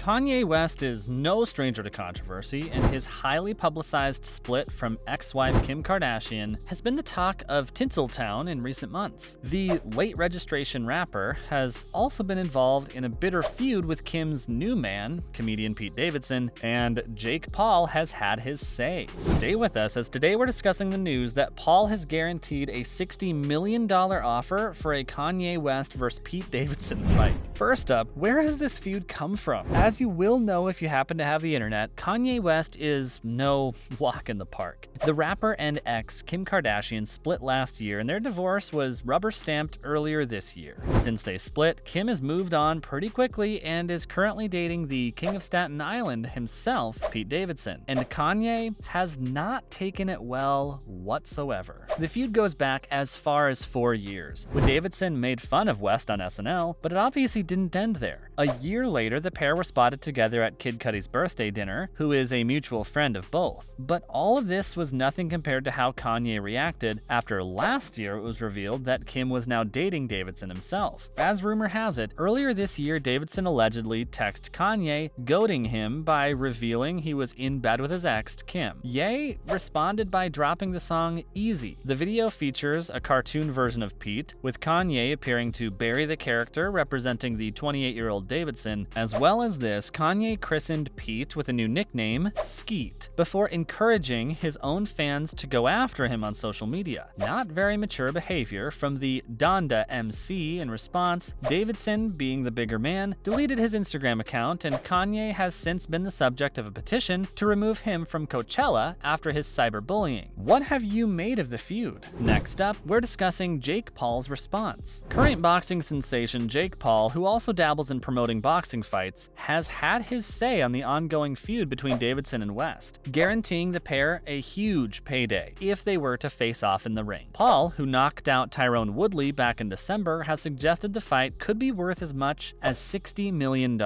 Kanye West is no stranger to controversy, and his highly publicized split from ex-wife Kim Kardashian has been the talk of Tinseltown in recent months. The late registration rapper has also been involved in a bitter feud with Kim's new man, comedian Pete Davidson, and Jake Paul has had his say. Stay with us, as today we're discussing the news that Paul has guaranteed a $60 million offer for a Kanye West vs. Pete Davidson fight. First up, where has this feud come from? As you will know if you happen to have the internet, Kanye West is no walk in the park. The rapper and ex Kim Kardashian split last year, and their divorce was rubber-stamped earlier this year. Since they split, Kim has moved on pretty quickly and is currently dating the King of Staten Island himself, Pete Davidson. And Kanye has not taken it well whatsoever. The feud goes back as far as 4 years, when Davidson made fun of West on SNL, but it obviously didn't end there. A year later, the pair were spotted together at Kid Cudi's birthday dinner, who is a mutual friend of both. But all of this was nothing compared to how Kanye reacted after last year it was revealed that Kim was now dating Davidson himself. As rumor has it, earlier this year Davidson allegedly texted Kanye, goading him by revealing he was in bed with his ex, Kim. Ye responded by dropping the song Easy. The video features a cartoon version of Pete, with Kanye appearing to bury the character representing the 28-year-old Davidson. As well as this, Kanye christened Pete with a new nickname, Skeet, before encouraging his own fans to go after him on social media. Not very mature behavior from the Donda MC. In response, Davidson, being the bigger man, deleted his Instagram account, and Kanye has since been the subject of a petition to remove him from Coachella after his cyberbullying. What have you made of the feud? Next up, we're discussing Jake Paul's response. Current boxing sensation Jake Paul, who also dabbles in promoting boxing fights, has had his say on the ongoing feud between Davidson and West, guaranteeing the pair a huge payday if they were to face off in the ring. Paul, who knocked out Tyrone Woodley back in December, has suggested the fight could be worth as much as $60 million,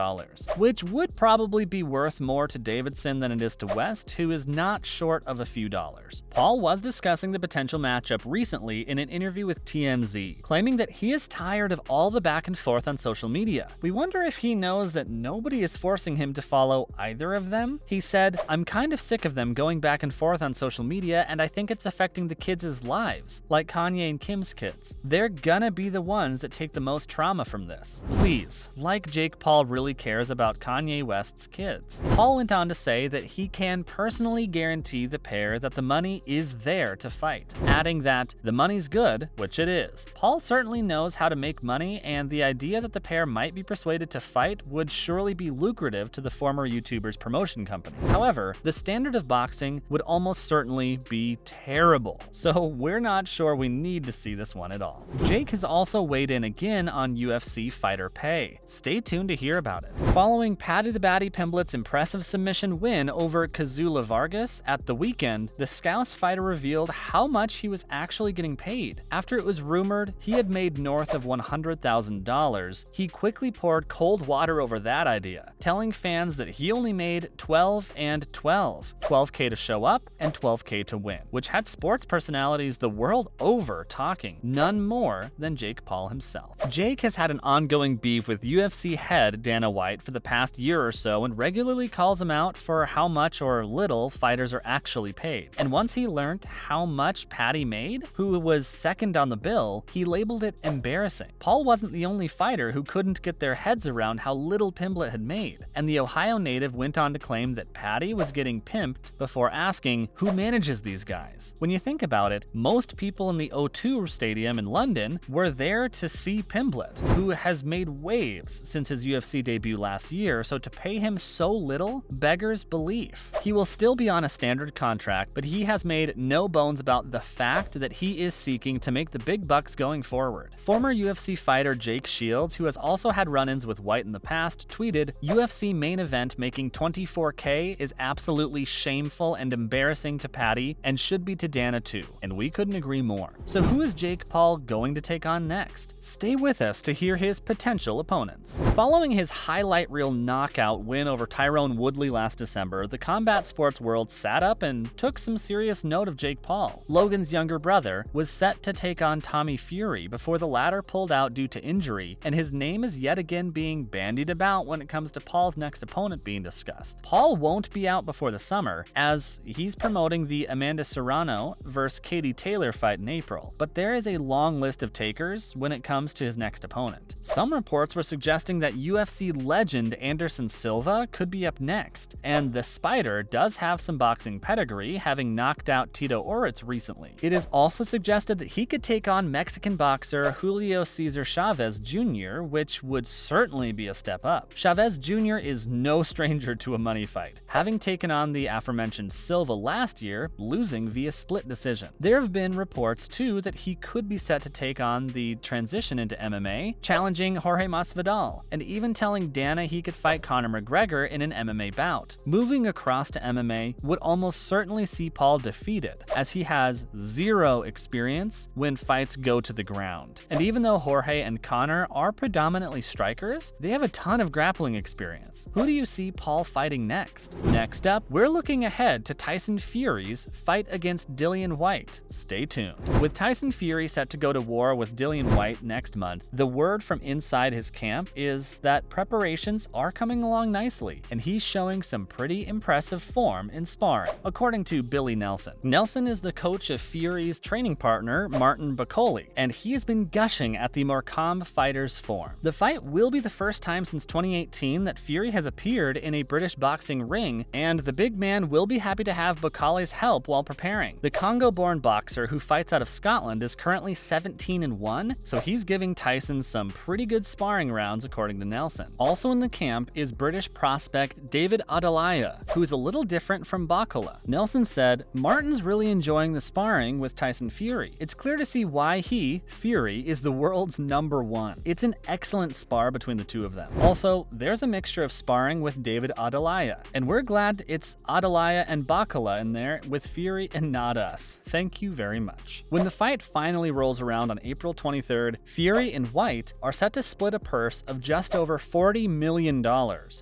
which would probably be worth more to Davidson than it is to West, who is not short of a few dollars. Paul was discussing the potential matchup recently in an interview with TMZ, claiming that he is tired of all the back and forth on social media. We wonder if he knows that nobody is forcing him to follow either of them. He said, "I'm kind of sick of them going back and forth on social media, and I think it's affecting the kids' lives, like Kanye and Kim's kids. They're gonna be the ones that take the most trauma from this. Please, like Jake Paul really cares about Kanye West's kids." Paul went on to say that he can personally guarantee the pair that the money is there to fight, adding that the money's good, which it is. Paul certainly knows how to make money, and the idea that the pair might be persuaded to fight would surely be lucrative to the former YouTuber's promotion company. However, the standard of boxing would almost certainly be terrible, so we're not sure we need to see this one at all. Jake has also weighed in again on UFC fighter pay. Stay tuned to hear about it. Following Paddy the Baddy Pimblett's impressive submission win over Kazula Vargas at the weekend, the Scouse fighter revealed how much he was actually getting paid. After it was rumored he had made north of $100,000, he quickly poured cold water over that idea, telling fans that he only made 12 and 12, $12K to show up and $12K to win, which had sports personalities the world over talking, none more than Jake Paul himself. Jake has had an ongoing beef with UFC head Dana White for the past year or so, and regularly calls him out for how much or little fighters are actually paid. And once he learned how much Paddy made, who was second on the bill, he labeled it embarrassing. Paul wasn't the only fighter who couldn't get their heads around how little Pimblett had made, and the Ohio native went on to claim that Paddy was getting pimped before asking who manages these guys. When you think about it, most people in the O2 Stadium in London were there to see Pimblett, who has made waves since his UFC debut last year, so to pay him so little beggars belief. He will still be on a standard contract, but he has made no bones about the fact that he is seeking to make the big bucks going forward. Former UFC fighter Jake Shields, who has also had run-ins with White in the past, tweeted, "UFC main event making $24K is absolutely shameful and embarrassing to Paddy, and should be to Dana too," and we couldn't agree more. So who is Jake Paul going to take on next? Stay with us to hear his potential opponents. Following his highlight reel knockout win over Tyrone Woodley last December, the combat sports world sat up and took some serious note of Jake Paul. Logan's younger brother was set to take on Tommy Fury before the latter pulled out due to injury, and his name is yet again being bandied about when it comes to Paul's next opponent being discussed. Paul won't be out before the summer, as he's promoting the Amanda Serrano vs. Katie Taylor fight in April, but there is a long list of takers when it comes to his next opponent. Some reports were suggesting that UFC legend Anderson Silva could be up next, and the Spider does have some boxing pedigree, having knocked out Tito Ortiz recently. It is also suggested that he could take on Mexican boxer Julio Cesar Chavez Jr., which would certainly be a step up. Chavez Jr. is no stranger to a money fight, having taken on the aforementioned Silva last year, losing via split decision. There have been reports too that he could be set to take on the transition into MMA, challenging Jorge Masvidal, and even telling Dana he could fight Conor McGregor in an MMA bout. Moving across to MMA would almost certainly see Paul defeated, as he has zero experience when fights go to the ground. And even though Jorge and Conor are predominantly strikers, they have a ton of grappling experience. Who do you see Paul fighting next? Next up, we're looking ahead to Tyson Fury's fight against Dillian Whyte. Stay tuned. With Tyson Fury set to go to war with Dillian Whyte next month, the word from inside his camp is that preparations are coming along nicely, and he's showing some pretty impressive form in sparring, according to Billy Nelson. Nelson is the coach of Fury's training partner, Martin Bakole, and he has been gushing at the more calm fighter's form. The fight will be the first time since 2018 that Fury has appeared in a British boxing ring, and the big man will be happy to have Bakole's help while preparing. The Congo-born boxer who fights out of Scotland is currently 17-1, so he's giving Tyson some pretty good sparring rounds according to Nelson. Also in the camp is British prospect David Adalaya, who's a little different from Bakole. Nelson said, "Martin's really enjoying the sparring with Tyson Fury. It's clear to see why he, Fury, is the world's #1. It's an excellent spar between the two of them. Also, there's a mixture of sparring with David Adalaya, and we're glad it's Adalaya and Bakole in there with Fury and not us. Thank you very much." When the fight finally rolls around on April 23rd, Fury and Whyte are set to split a purse of just over $40 million,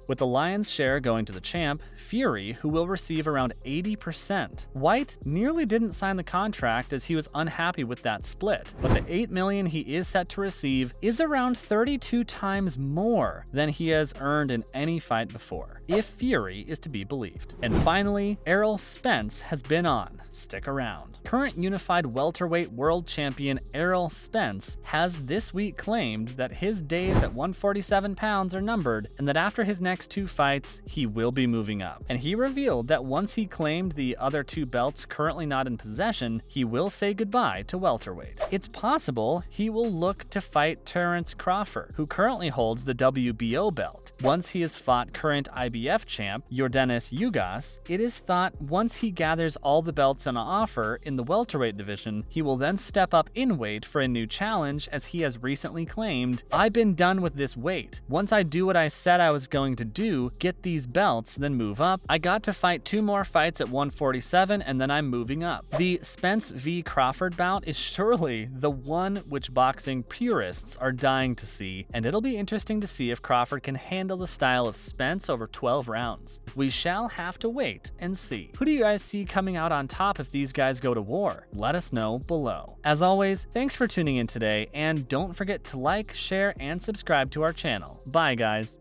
with the lion's share going to the champ, Fury, who will receive around 80%. Whyte nearly didn't sign the contract as he was unhappy with that split, but the $8 million he is set to receive is around 32 times more than he has earned in any fight before, if Fury is to be believed. And finally, Errol Spence has been on. Stick around. Current unified welterweight world champion Errol Spence has this week claimed that his days at 147 pounds are numbered, and that after his next 2 fights, he will be moving up. And he revealed that once he claimed the other 2 belts currently not in possession, he will say goodbye to welterweight. It's possible he will look to fight Terence Crawford, who currently holds the WBO belt. Once he has fought current IBF champ Yordenis Ugas, it is thought once he gathers all the belts on offer in the welterweight division, he will then step up in weight for a new challenge, as he has recently claimed, "I've been done with this weight. Once I do what I said I was going to do, get these belts, then move up, I got to fight 2 more fights at 147 and then I'm moving up." The Spence v Crawford bout is surely the one which boxing purists are dying to see, and it'll be interesting to see if Crawford can handle the style of Spence over 12 rounds. We shall have to wait and see. Who do you guys see coming out on top if these guys go to war? Let us know below. As always, thanks for tuning in today, and don't forget to like, share, and subscribe to our channel. Bye, guys.